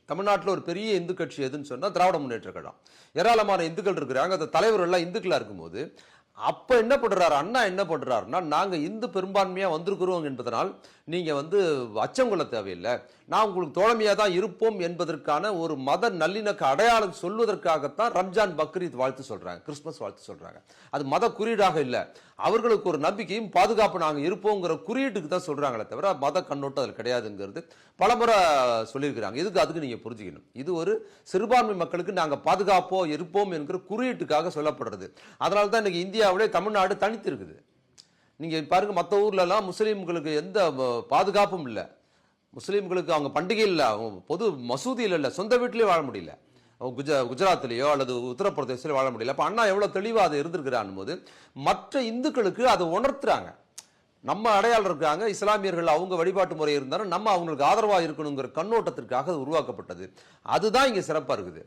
தமிழ்நாட்டில் ஒரு பெரிய இந்து கட்சி எதுன்னு சொன்னா திராவிட முன்னேற்ற கழகம். ஏராளமான இந்துக்கள் இருக்கிறாங்க. அந்த தலைவர்கள் எல்லாம் இந்துக்களா இருக்கும்போது அப்ப என்ன பண்றாரு அண்ணா, என்ன பண்றாருன்னா, நாங்க இந்து பெரும்பான்மையா வந்திருக்கிறோம் என்பதனால் நீங்க அச்சம் கொள்ள தேவையில்லை, நான் உங்களுக்கு தோழமையா தான் இருப்போம் என்பதற்கான ஒரு மத நல்லிணக்க அடையாளம் சொல்வதற்காகத்தான் ரம்ஜான், பக்ரீத் வாழ்த்து சொல்றாங்க, கிறிஸ்துமஸ் வாழ்த்து சொல்றாங்க. அது மத குறியீடாக இல்ல, அவர்களுக்கு ஒரு நம்பிக்கையும் பாதுகாப்பு நாங்க இருப்போங்கிற குறியீட்டுக்கு தான் சொல்றாங்களே தவிர மத கண்ணோட்டம் அதில் கிடையாதுங்கிறது பலமுறை சொல்லியிருக்கிறாங்க. அதுக்கு நீங்க புரிஞ்சுக்கணும், இது ஒரு சிறுபான்மை மக்களுக்கு நாங்க பாதுகாப்போ இருப்போம் என்கிற குறியீட்டுக்காக சொல்லப்படுறது. அதனால தான் இன்னைக்கு இந்தியாவிலே தமிழ்நாடு தனித்து இருக்குது. நீங்க பாருங்க, மற்ற ஊர்ல எல்லாம் முஸ்லீம்களுக்கு எந்த பாதுகாப்பும் இல்லை, முஸ்லீம்களுக்கு அவங்க பண்டிகை இல்லை, அவங்க பொது மசூதியில் இல்லை, சொந்த வீட்டிலேயே வாழ முடியல, குஜராத்லயோ அல்லது உத்தரப்பிரதேசத்திலயோ வாழ முடியல. அப்ப அண்ணா எவ்வளவு தெளிவா அதை இருந்திருக்கிறான் போது மற்ற இந்துக்களுக்கு அதை உணர்த்துறாங்க. நம்ம அடையாளம் இருக்காங்க, இஸ்லாமியர்கள் அவங்க வழிபாட்டு முறை இருந்தாலும் நம்ம அவங்களுக்கு ஆதரவா இருக்கணுங்கிற கண்ணோட்டத்திற்காக உருவாக்கப்பட்டது. அதுதான் இங்க சிறப்பா இருக்குது.